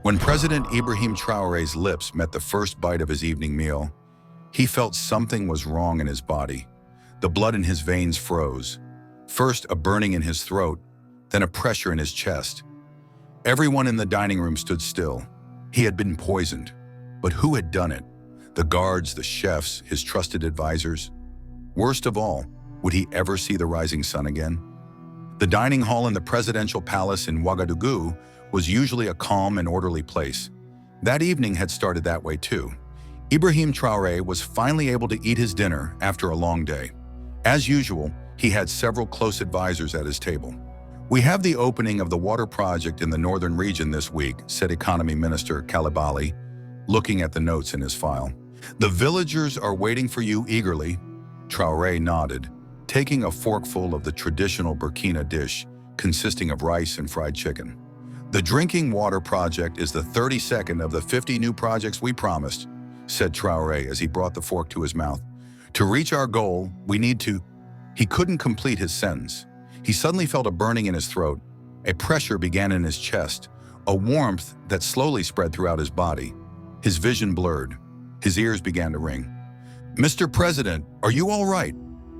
When President Ibrahim Traoré's lips met the first bite of his evening meal, he felt something was wrong in his body. The blood in his veins froze. First a burning in his throat, then a pressure in his chest. Everyone in the dining room stood still. He had been poisoned. But who had done it? The guards, the chefs, his trusted advisors? Worst of all, would he ever see the rising sun again? The dining hall in the presidential palace in Ouagadougou was usually a calm and orderly place. That evening had started that way too. Ibrahim Traoré was finally able to eat his dinner after a long day. As usual, he had several close advisors at his table. "We have the opening of the water project in the northern region this week," said Economy Minister Kalibali, looking at the notes in his file. "The villagers are waiting for you eagerly." Traoré nodded, taking a forkful of the traditional Burkina dish consisting of rice and fried chicken. "The drinking water project is the 32nd of the 50 new projects we promised," said Traoré as he brought the fork to his mouth. "To reach our goal, we need to—" He couldn't complete his sentence. He suddenly felt a burning in his throat. A pressure began in his chest, a warmth that slowly spread throughout his body. His vision blurred. His ears began to ring. "Mr. President, are you all right?"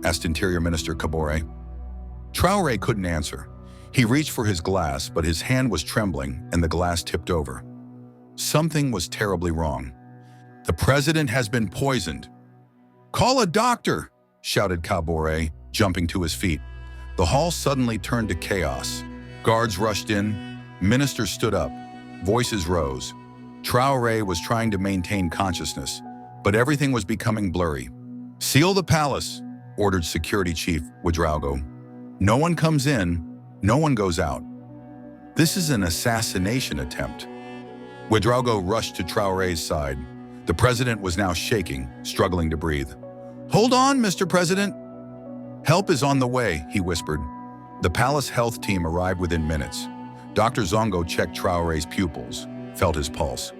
asked Interior Minister Kabore. Traoré couldn't answer. He reached for his glass, but his hand was trembling and the glass tipped over. Something was terribly wrong. "The president has been poisoned." "Call a doctor!" shouted Kabore, jumping to his feet. The hall suddenly turned to chaos. Guards rushed in. Ministers stood up. Voices rose. Traoré was trying to maintain consciousness, but everything was becoming blurry. "Seal the palace," ordered Security Chief Ouedraogo. "No one comes in, no one goes out. This is an assassination attempt." Ouedraogo rushed to Traoré's side. The president was now shaking, struggling to breathe. "Hold on, Mr. President." "Help is on the way," he whispered. The palace health team arrived within minutes. Dr. Zongo checked Traoré's pupils, felt his pulse.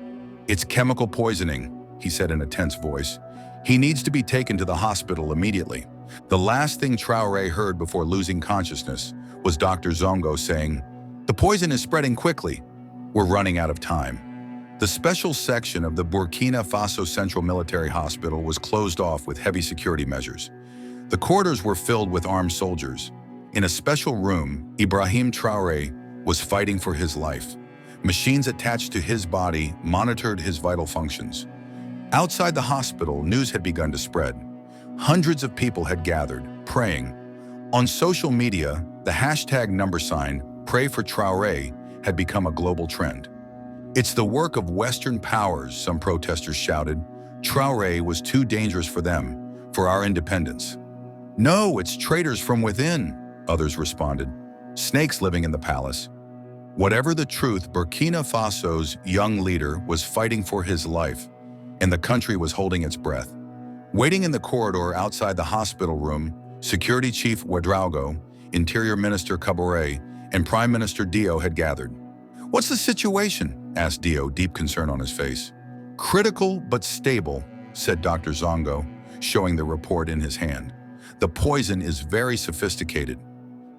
"It's chemical poisoning," he said in a tense voice. "He needs to be taken to the hospital immediately." The last thing Traoré heard before losing consciousness was Dr. Zongo saying, "The poison is spreading quickly. We're running out of time." The special section of the Burkina Faso Central Military Hospital was closed off with heavy security measures. The corridors were filled with armed soldiers. In a special room, Ibrahim Traoré was fighting for his life. Machines attached to his body monitored his vital functions. Outside the hospital, news had begun to spread. Hundreds of people had gathered, praying. On social media, the hashtag #Pray for Traoré had become a global trend. "It's the work of Western powers," some protesters shouted. "Traoré was too dangerous for them, for our independence." "No, it's traitors from within," others responded. "Snakes living in the palace." Whatever the truth, Burkina Faso's young leader was fighting for his life, and the country was holding its breath. Waiting in the corridor outside the hospital room, Security Chief Ouedraogo, Interior Minister Kabore, and Prime Minister Dio had gathered. "What's the situation?" asked Dio, deep concern on his face. "Critical but stable," said Dr. Zongo, showing the report in his hand. "The poison is very sophisticated.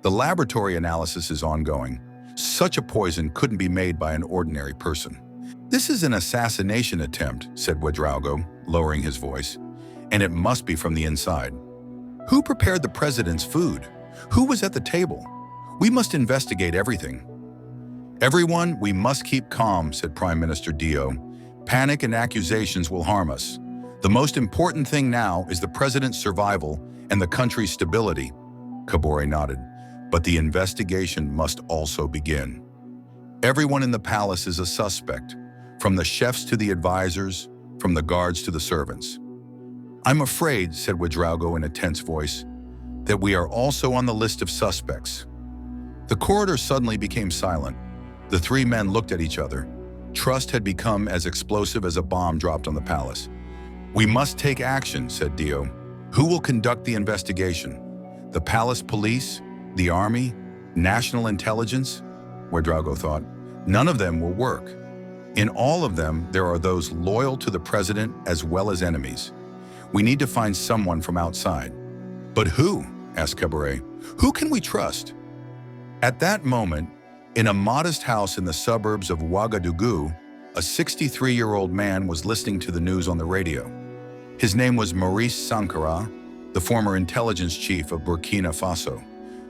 The laboratory analysis is ongoing. Such a poison couldn't be made by an ordinary person." "This is an assassination attempt," said Ouedraogo, lowering his voice, "and it must be from the inside. Who prepared the president's food? Who was at the table? We must investigate everything." "Everyone, we must keep calm," said Prime Minister Dio. "Panic and accusations will harm us. The most important thing now is the president's survival and the country's stability." Kabore nodded. "But the investigation must also begin. Everyone in the palace is a suspect, from the chefs to the advisors, from the guards to the servants." "I'm afraid," said Ouedraogo in a tense voice, "that we are also on the list of suspects." The corridor suddenly became silent. The three men looked at each other. Trust had become as explosive as a bomb dropped on the palace. "We must take action," said Dio. "Who will conduct the investigation? The palace police? The army? National intelligence?" Ouedraogo thought. "None of them will work. In all of them, there are those loyal to the president as well as enemies. We need to find someone from outside." "But who?" asked Kabore. "Who can we trust?" At that moment, in a modest house in the suburbs of Ouagadougou, a 63-year-old man was listening to the news on the radio. His name was Maurice Sankara, the former intelligence chief of Burkina Faso.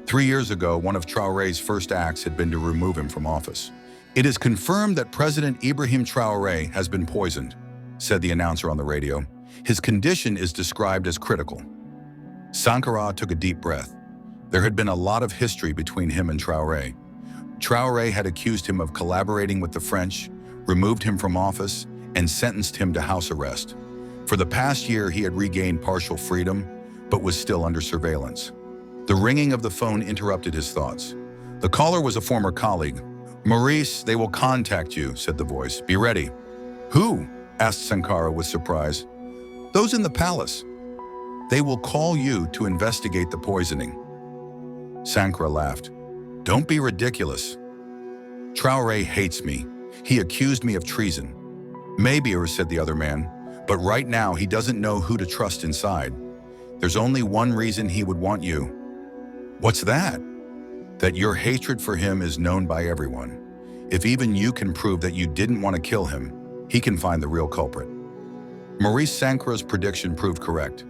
3 years ago, one of Traoré's first acts had been to remove him from office. "It is confirmed that President Ibrahim Traoré has been poisoned," said the announcer on the radio. "His condition is described as critical." Sankara took a deep breath. There had been a lot of history between him and Traoré. Traoré had accused him of collaborating with the French, removed him from office, and sentenced him to house arrest. For the past year, he had regained partial freedom, but was still under surveillance. The ringing of the phone interrupted his thoughts. The caller was a former colleague. "Maurice, they will contact you," said the voice. "Be ready." "Who?" asked Sankara with surprise. "Those in the palace. They will call you to investigate the poisoning." Sankara laughed. "Don't be ridiculous. Traoré hates me. He accused me of treason." "Maybe," said the other man, "but right now he doesn't know who to trust inside. There's only one reason he would want you." "What's that?" "That your hatred for him is known by everyone. If even you can prove that you didn't want to kill him, he can find the real culprit." Maurice Sankara's prediction proved correct.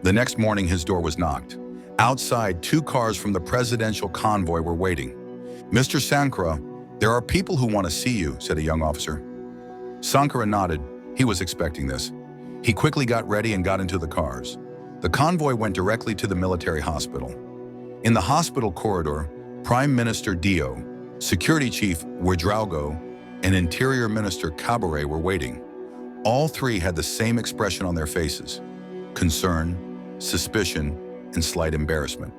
The next morning, his door was knocked. Outside, 2 cars from the presidential convoy were waiting. "Mr. Sankara, there are people who want to see you," said a young officer. Sankara nodded. He was expecting this. He quickly got ready and got into the cars. The convoy went directly to the military hospital. In the hospital corridor, Prime Minister Dio, Security Chief Ouedraogo, and Interior Minister Kaboré were waiting. All 3 had the same expression on their faces: concern, suspicion, and slight embarrassment.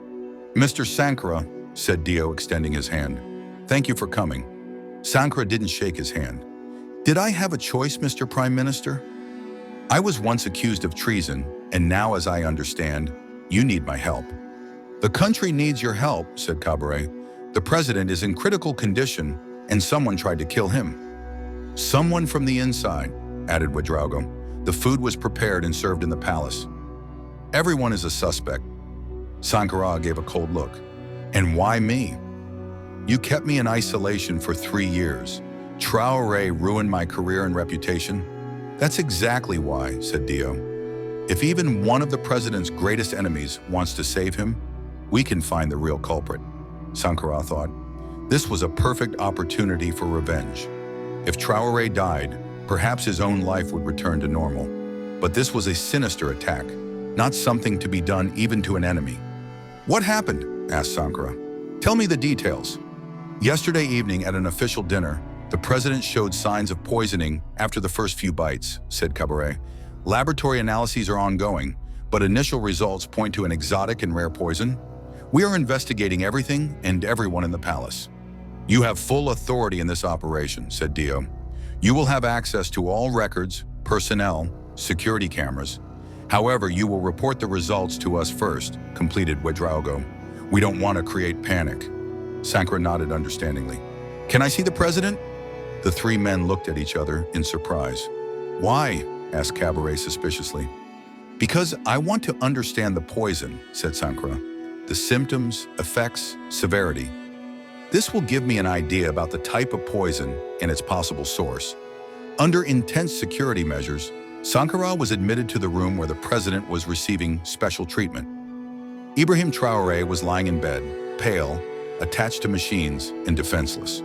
"Mr. Sankara," said Dio, extending his hand. "Thank you for coming." Sankara didn't shake his hand. "Did I have a choice, Mr. Prime Minister? I was once accused of treason, and now, as I understand, you need my help." "The country needs your help," said Kaboré. "The president is in critical condition, and someone tried to kill him." "Someone from the inside," added Ouedraogo. "The food was prepared and served in the palace." "Everyone is a suspect." Sankara gave a cold look. "And why me? You kept me in isolation for 3 years. Traoré ruined my career and reputation." "That's exactly why," said Dio. "If even one of the president's greatest enemies wants to save him, we can find the real culprit." Sankara thought. This was a perfect opportunity for revenge. If Traoré died, perhaps his own life would return to normal. But this was a sinister attack, not something to be done even to an enemy. "What happened?" asked Sankara. "Tell me the details." "Yesterday evening at an official dinner, the president showed signs of poisoning after the first few bites," said Kaboré. "Laboratory analyses are ongoing, but initial results point to an exotic and rare poison. We are investigating everything and everyone in the palace." "You have full authority in this operation," said Dio. "You will have access to all records, personnel, security cameras. However, you will report the results to us first," completed Ouedraogo. "We don't want to create panic." Sankara nodded understandingly. "Can I see the president?" The 3 men looked at each other in surprise. "Why?" asked Kaboré suspiciously. "Because I want to understand the poison," said Sankara. "The symptoms, effects, severity. This will give me an idea about the type of poison and its possible source." Under intense security measures, Sankara was admitted to the room where the president was receiving special treatment. Ibrahim Traoré was lying in bed, pale, attached to machines, and defenseless.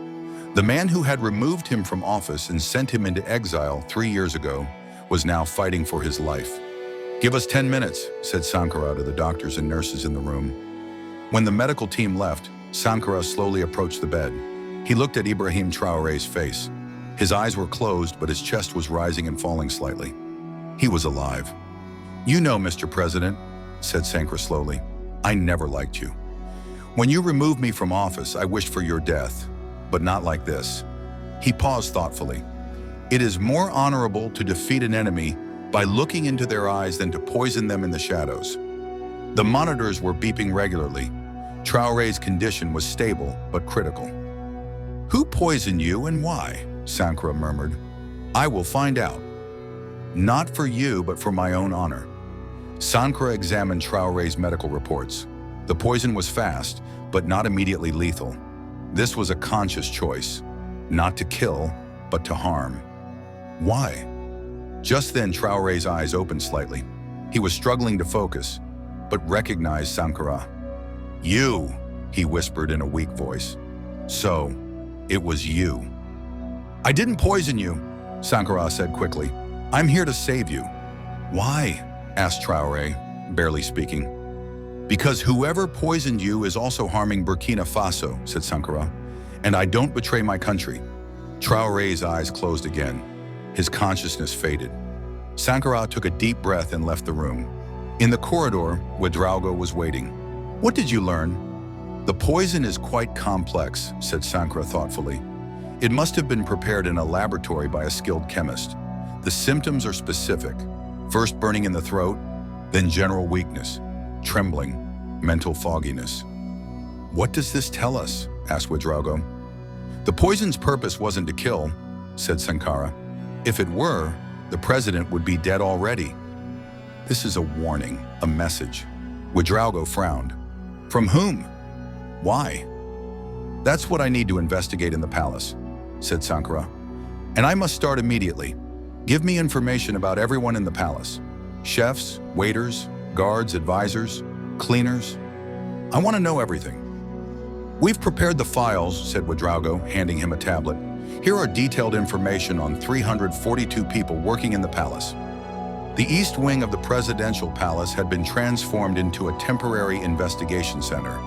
The man who had removed him from office and sent him into exile 3 years ago was now fighting for his life. "Give us 10 minutes, said Sankara to the doctors and nurses in the room. When the medical team left, Sankara slowly approached the bed. He looked at Ibrahim Traoré's face. His eyes were closed, but his chest was rising and falling slightly. He was alive. "You know, Mr. President," said Sankara slowly, "I never liked you. When you removed me from office, I wished for your death, but not like this." He paused thoughtfully. "It is more honorable to defeat an enemy by looking into their eyes than to poison them in the shadows." The monitors were beeping regularly. Traoré's condition was stable but critical. "Who poisoned you and why?" Sankara murmured. "I will find out. Not for you, but for my own honor." Sankara examined Traoré's medical reports. The poison was fast, but not immediately lethal. This was a conscious choice, not to kill, but to harm. Why? Just then, Traoré's eyes opened slightly. He was struggling to focus, but recognized Sankara. "You," he whispered in a weak voice. "So, it was you." "I didn't poison you," Sankara said quickly. "I'm here to save you." "Why?" asked Traoré, barely speaking. "Because whoever poisoned you is also harming Burkina Faso," said Sankara, "and I don't betray my country." Traoré's eyes closed again. His consciousness faded. Sankara took a deep breath and left the room. In the corridor, Ouedraogo was waiting. "What did you learn?" "The poison is quite complex," said Sankara thoughtfully. "It must have been prepared in a laboratory by a skilled chemist. The symptoms are specific. First burning in the throat, then general weakness, trembling, mental fogginess." "What does this tell us?" asked Ouedraogo. "The poison's purpose wasn't to kill," said Sankara. "If it were, the president would be dead already." "This is a warning, a message." Ouedraogo frowned. "From whom? Why?" "That's what I need to investigate in the palace," said Sankara. "And I must start immediately. Give me information about everyone in the palace. Chefs, waiters, guards, advisors, cleaners. I want to know everything." "We've prepared the files," said Ouedraogo, handing him a tablet. "Here are detailed information on 342 people working in the palace." The east wing of the presidential palace had been transformed into a temporary investigation center.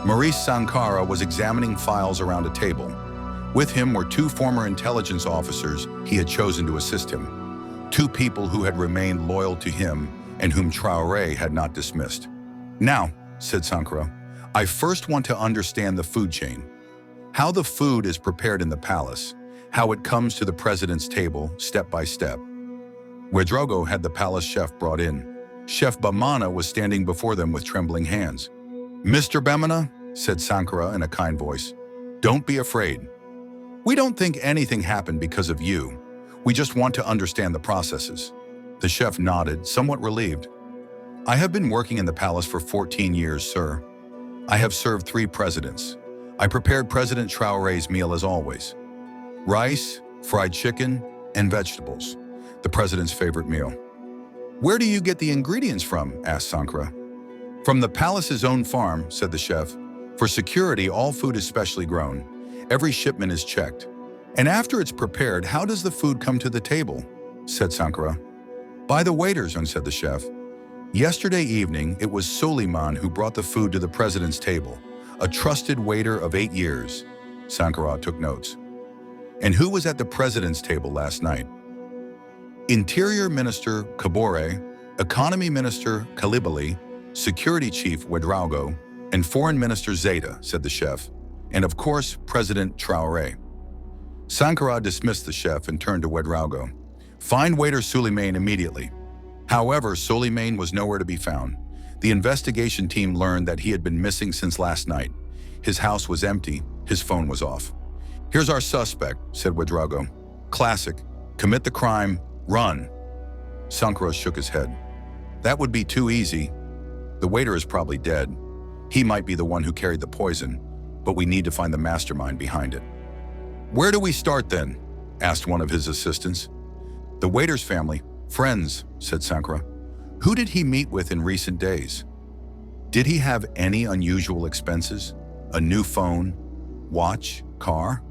Maurice Sankara was examining files around a table. With him were two former intelligence officers he had chosen to assist him, two people who had remained loyal to him and whom Traoré had not dismissed. "Now," said Sankara, "I first want to understand the food chain. How the food is prepared in the palace, how it comes to the president's table, step by step." Ouedraogo had the palace chef brought in. Chef Bamana was standing before them with trembling hands. "Mr. Bamana," said Sankara in a kind voice, "don't be afraid. We don't think anything happened because of you. We just want to understand the processes." The chef nodded, somewhat relieved. "I have been working in the palace for 14 years, sir. I have served 3 presidents. I prepared President Traoré's meal as always. Rice, fried chicken, and vegetables. The president's favorite meal." "Where do you get the ingredients from?" asked Sankara. "From the palace's own farm," said the chef. "For security, all food is specially grown. Every shipment is checked. And after it's prepared, how does the food come to the table?" said Sankara. "By the waiters," said the chef. "Yesterday evening, it was Suleiman who brought the food to the president's table, a trusted waiter of 8 years. Sankara took notes. "And who was at the president's table last night?" "Interior Minister Kabore, Economy Minister Kalibali, Security Chief Ouedraogo, and Foreign Minister Zeta," said the chef. "And of course, President Traoré." Sankara dismissed the chef and turned to Ouedraogo. "Find waiter Suleiman immediately." However, Suleiman was nowhere to be found. The investigation team learned that he had been missing since last night. His house was empty, his phone was off. "Here's our suspect," said Ouedraogo. "Classic. Commit the crime, run." Sankara shook his head. "That would be too easy. The waiter is probably dead. He might be the one who carried the poison, but we need to find the mastermind behind it." "Where do we start then?" asked one of his assistants. "The waiter's family. Friends," said Sankara. "Who did he meet with in recent days? Did he have any unusual expenses? A new phone, watch, car?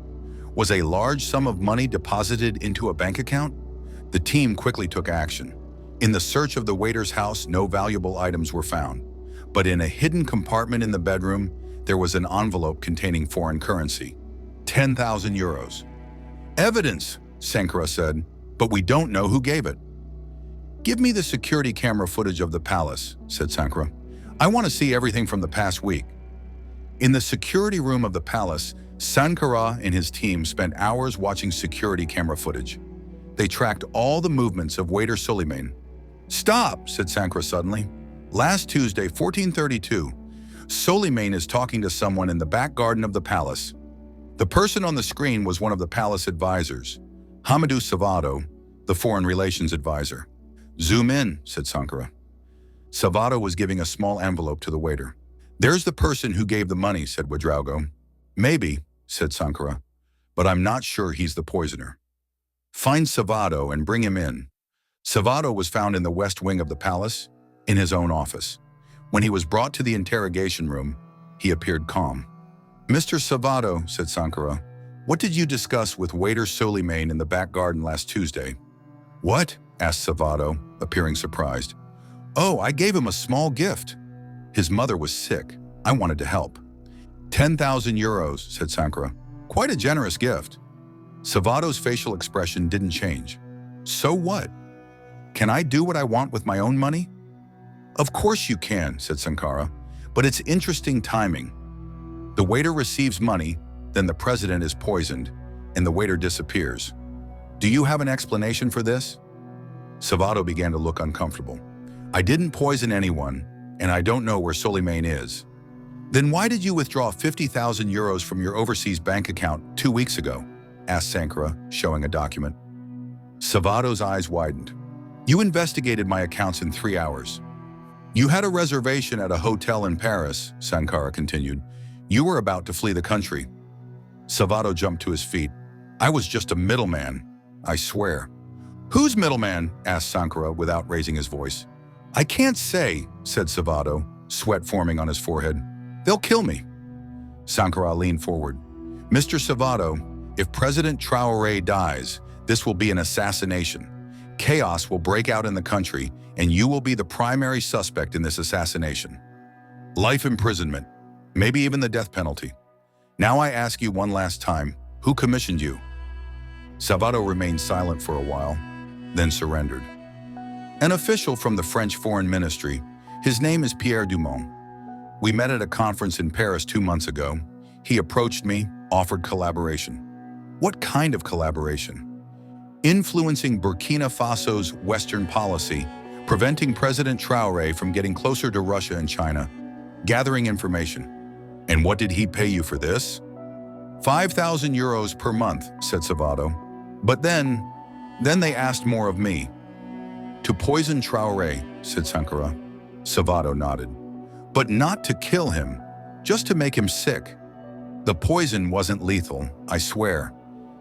Was a large sum of money deposited into a bank account?" The team quickly took action. In the search of the waiter's house, no valuable items were found. But in a hidden compartment in the bedroom, there was an envelope containing foreign currency. 10,000 euros. "Evidence," Sankara said, "but we don't know who gave it." "Give me the security camera footage of the palace," said Sankara. "I want to see everything from the past week." In the security room of the palace, Sankara and his team spent hours watching security camera footage. They tracked all the movements of waiter Suleiman. "Stop," said Sankara suddenly. "Last Tuesday, 1432, Suleiman is talking to someone in the back garden of the palace. The person on the screen was one of the palace advisors, Hamadou Savado, the foreign relations advisor." "Zoom in," said Sankara. Savado was giving a small envelope to the waiter. "There's the person who gave the money," said Ouedraogo. "Maybe," said Sankara, "but I'm not sure he's the poisoner." Find Savado and bring him in. Savado was found in the west wing of the palace, in his own office. When he was brought to the interrogation room, he appeared calm. "Mr. Savado," said Sankara, "what did you discuss with waiter Soleiman in the back garden last Tuesday?" "What?" asked Savado, appearing surprised. "Oh, I gave him a small gift. His mother was sick. I wanted to help." 10,000 euros, said Sankara. "Quite a generous gift." Savado's facial expression didn't change. "So what? Can I do what I want with my own money?" "Of course you can," said Sankara, "but it's interesting timing. The waiter receives money, then the president is poisoned, and the waiter disappears. Do you have an explanation for this?" Savado began to look uncomfortable. "I didn't poison anyone, and I don't know where Soleiman is." "Then why did you withdraw 50,000 euros from your overseas bank account 2 weeks ago?" asked Sankara, showing a document. Savado's eyes widened. "You investigated my accounts in 3 hours. You had a reservation at a hotel in Paris," Sankara continued. "You were about to flee the country." Savado jumped to his feet. "I was just a middleman, I swear." "Who's middleman?" asked Sankara without raising his voice. "I can't say," said Savado, sweat forming on his forehead. "They'll kill me." Sankara leaned forward. "Mr. Savado, if President Traoré dies, this will be an assassination. Chaos will break out in the country, and you will be the primary suspect in this assassination. Life imprisonment, maybe even the death penalty. Now I ask you one last time, who commissioned you?" Savado remained silent for a while, then surrendered. "An official from the French Foreign Ministry. His name is Pierre Dumont. We met at a conference in Paris 2 months ago. He approached me, offered collaboration." "What kind of collaboration?" "Influencing Burkina Faso's Western policy, preventing President Traoré from getting closer to Russia and China, gathering information." "And what did he pay you for this?" 5,000 euros per month, said Savado. "But then they asked more of me." "To poison Traoré," said Sankara. Savado nodded. "But not to kill him, just to make him sick. The poison wasn't lethal, I swear.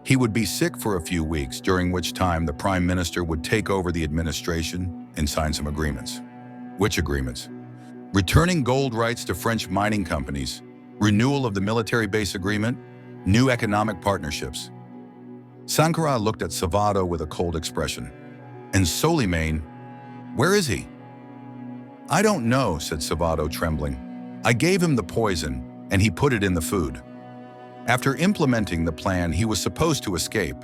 He would be sick for a few weeks, during which time the Prime Minister would take over the administration and sign some agreements." "Which agreements?" "Returning gold rights to French mining companies, renewal of the military base agreement, new economic partnerships." Sankara looked at Savado with a cold expression. "And Soleiman, where is he?" "I don't know," said Savado, trembling. "I gave him the poison, and he put it in the food. After implementing the plan, he was supposed to escape.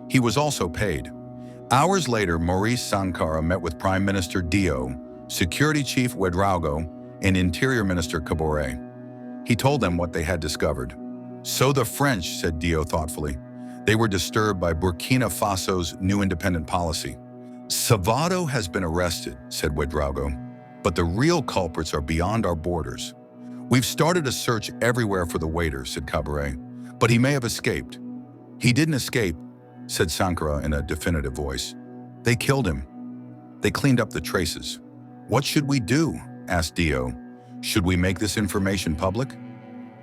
He was also paid." Hours later, Maurice Sankara met with Prime Minister Dio, Security Chief Ouedraogo, and Interior Minister Caboret. He told them what they had discovered. "So the French," said Dio thoughtfully. "They were disturbed by Burkina Faso's new independent policy." "Savado has been arrested," said Ouedraogo. "But the real culprits are beyond our borders. We've started a search everywhere for the waiter," said Caboret. "But he may have escaped." "He didn't escape," said Sankara in a definitive voice. "They killed him. They cleaned up the traces." "What should we do?" asked Dio. "Should we make this information public?"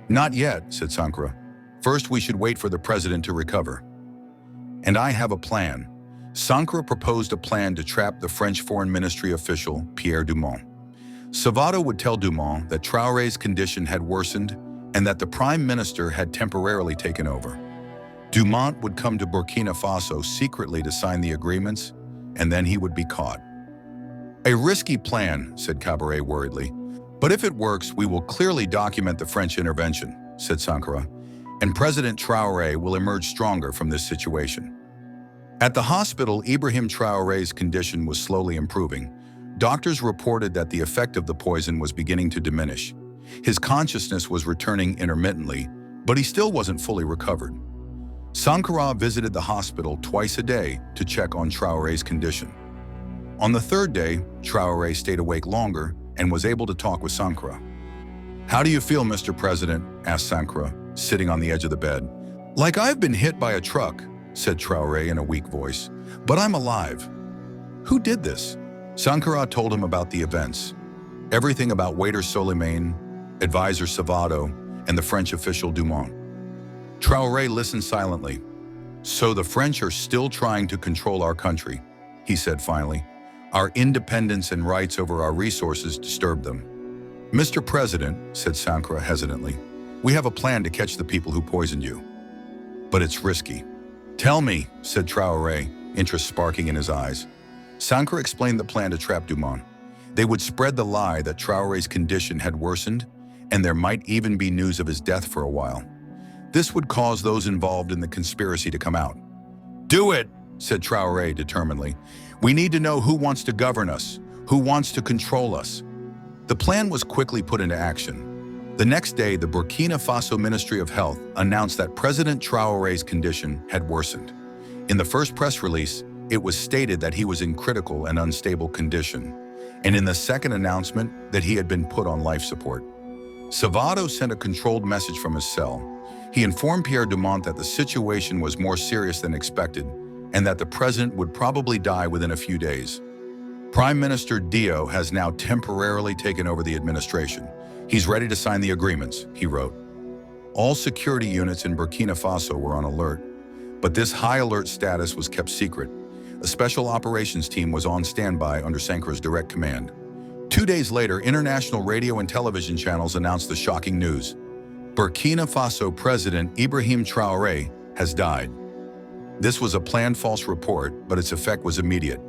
"Not yet," said Sankara. "First, we should wait for the president to recover." "And I have a plan." Sankara proposed a plan to trap the French Foreign Ministry official, Pierre Dumont. Savado would tell Dumont that Traoré's condition had worsened and that the Prime Minister had temporarily taken over. Dumont would come to Burkina Faso secretly to sign the agreements, and then he would be caught. "A risky plan," said Caboret worriedly. "But if it works, we will clearly document the French intervention," said Sankara, "and President Traoré will emerge stronger from this situation." At the hospital, Ibrahim Traoré's condition was slowly improving. Doctors reported that the effect of the poison was beginning to diminish. His consciousness was returning intermittently, but he still wasn't fully recovered. Sankara visited the hospital twice a day to check on Traoré's condition. On the third day, Traoré stayed awake longer and was able to talk with Sankara. "How do you feel, Mr. President?" asked Sankara, sitting on the edge of the bed. "Like I've been hit by a truck," said Traoré in a weak voice. "But I'm alive." "Who did this?" Sankara told him about the events. Everything about waiter Soleiman, advisor Savado, and the French official Dumont. Traoré listened silently. "So the French are still trying to control our country," he said finally. "Our independence and rights over our resources disturb them." "Mr. President," said Sankara hesitantly, "we have a plan to catch the people who poisoned you. But it's risky." "Tell me," said Traoré, interest sparking in his eyes. Sankara explained the plan to trap Dumont. They would spread the lie that Traoré's condition had worsened, and there might even be news of his death for a while. This would cause those involved in the conspiracy to come out. "Do it," said Traoré determinedly. "We need to know who wants to govern us, who wants to control us." The plan was quickly put into action. The next day, the Burkina Faso Ministry of Health announced that President Traoré's condition had worsened. In the first press release, it was stated that he was in critical and unstable condition, and in the second announcement that he had been put on life support. Savado sent a controlled message from his cell. He informed Pierre Dumont that the situation was more serious than expected and that the president would probably die within a few days. Prime Minister Dio has now temporarily taken over the administration. He's ready to sign the agreements, he wrote. All security units in Burkina Faso were on alert, but this high alert status was kept secret. A special operations team was on standby under Sankara's direct command. 2 days later, international radio and television channels announced the shocking news. Burkina Faso President Ibrahim Traoré has died. This was a planned false report, but its effect was immediate.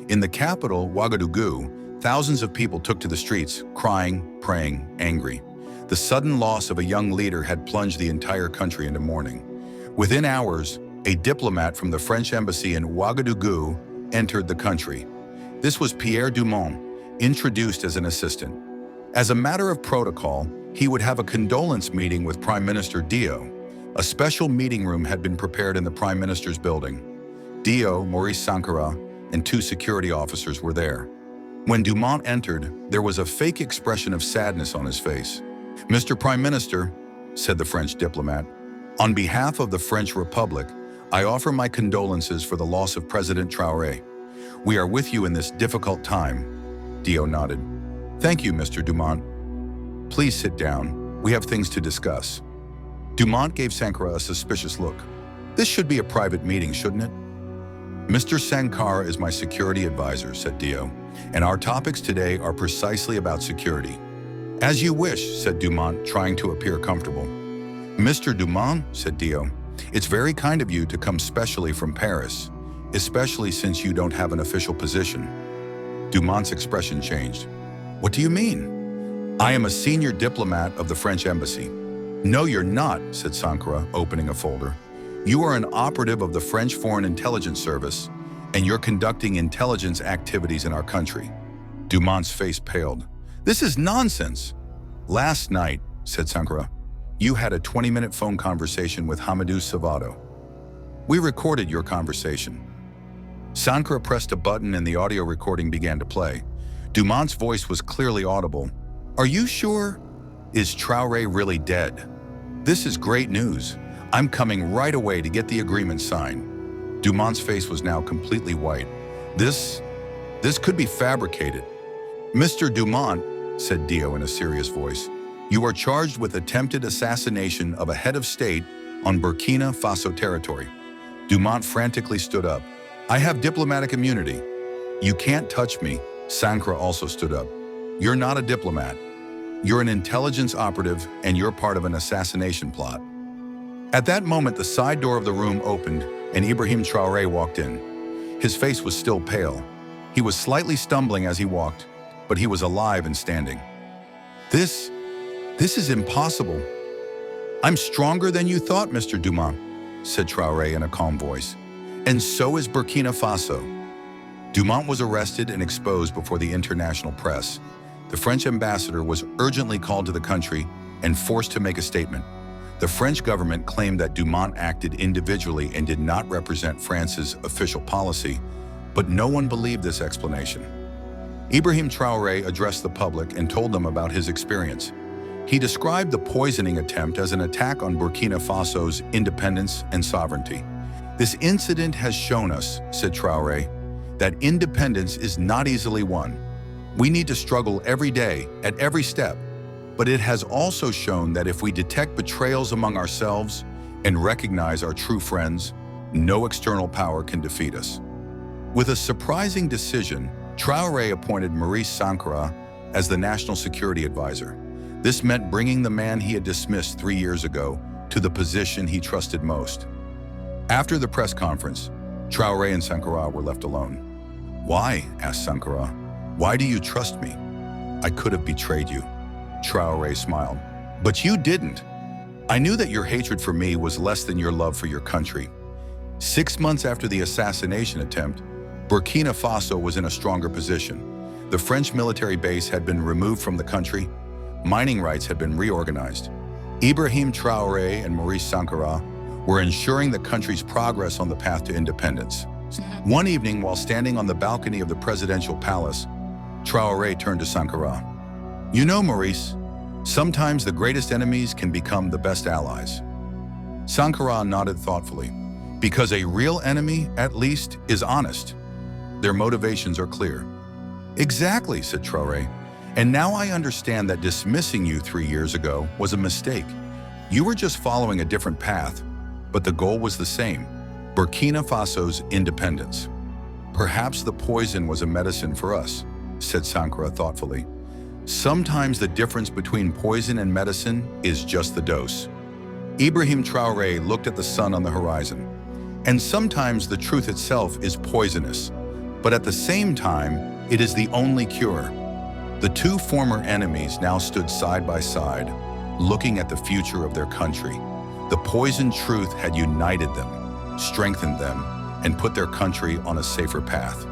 In the capital, Ouagadougou, thousands of people took to the streets, crying, praying, angry. The sudden loss of a young leader had plunged the entire country into mourning. Within hours, a diplomat from the French embassy in Ouagadougou entered the country. This was Pierre Dumont, introduced as an assistant. As a matter of protocol, he would have a condolence meeting with Prime Minister Dio. A special meeting room had been prepared in the Prime Minister's building. Dio, Maurice Sankara, and 2 security officers were there. When Dumont entered, there was a fake expression of sadness on his face. "Mr. Prime Minister," said the French diplomat, "on behalf of the French Republic, I offer my condolences for the loss of President Traoré. We are with you in this difficult time." Dio nodded. "Thank you, Mr. Dumont. Please sit down. We have things to discuss." Dumont gave Sankara a suspicious look. "This should be a private meeting, shouldn't it?" "Mr. Sankara is my security advisor," said Dio, "and our topics today are precisely about security." "As you wish," said Dumont, trying to appear comfortable. "Mr. Dumont," said Dio, "it's very kind of you to come specially from Paris, especially since you don't have an official position." Dumont's expression changed. "What do you mean?" "I am a senior diplomat of the French embassy." "No, you're not," said Sankara, opening a folder. "You are an operative of the French Foreign Intelligence Service, and you're conducting intelligence activities in our country." Dumont's face paled. "This is nonsense." "Last night," said Sankara, "you had a 20-minute phone conversation with Hamidou Savado. We recorded your conversation." Sankara pressed a button and the audio recording began to play. Dumont's voice was clearly audible. "Are you sure? Is Traoré really dead? This is great news. I'm coming right away to get the agreement signed." Dumont's face was now completely white. This could be fabricated." "Mr. Dumont," said Dio in a serious voice, "you are charged with attempted assassination of a head of state on Burkina Faso territory." Dumont frantically stood up. "I have diplomatic immunity." "You can't touch me." Sankara also stood up. "You're not a diplomat. You're an intelligence operative and you're part of an assassination plot." At that moment, the side door of the room opened and Ibrahim Traoré walked in. His face was still pale. He was slightly stumbling as he walked, but he was alive and standing. This is impossible." "I'm stronger than you thought, Mr. Dumont," said Traoré in a calm voice. "And so is Burkina Faso." Dumont was arrested and exposed before the international press. The French ambassador was urgently called to the country and forced to make a statement. The French government claimed that Dumont acted individually and did not represent France's official policy, but no one believed this explanation. Ibrahim Traoré addressed the public and told them about his experience. He described the poisoning attempt as an attack on Burkina Faso's independence and sovereignty. "This incident has shown us," said Traoré, "that independence is not easily won. We need to struggle every day, at every step. But it has also shown that if we detect betrayals among ourselves and recognize our true friends, No external power can defeat us. With a surprising decision, Traoré appointed Maurice Sankara as the National Security Advisor. This meant bringing the man he had dismissed 3 years ago to the position he trusted most. After the press conference, Traoré and Sankara were left alone. "Why?" asked Sankara. "Why do you trust me?" "I could have betrayed you," Traoré smiled. "But you didn't. I knew that your hatred for me was less than your love for your country." 6 months after the assassination attempt, Burkina Faso was in a stronger position. The French military base had been removed from the country. Mining rights had been reorganized. Ibrahim Traoré and Maurice Sankara were ensuring the country's progress on the path to independence. One evening, while standing on the balcony of the presidential palace, Traoré turned to Sankara. "You know, Maurice, sometimes the greatest enemies can become the best allies." Sankara nodded thoughtfully. "Because a real enemy, at least, is honest. Their motivations are clear." "Exactly," said Traoré. "And now I understand that dismissing you 3 years ago was a mistake. You were just following a different path, but the goal was the same: Burkina Faso's independence." "Perhaps the poison was a medicine for us," said Sankara thoughtfully. "Sometimes the difference between poison and medicine is just the dose." Ibrahim Traoré looked at the sun on the horizon. "And sometimes the truth itself is poisonous, but at the same time, it is the only cure." The two former enemies now stood side by side, looking at the future of their country. The poisoned truth had united them, strengthened them, and put their country on a safer path.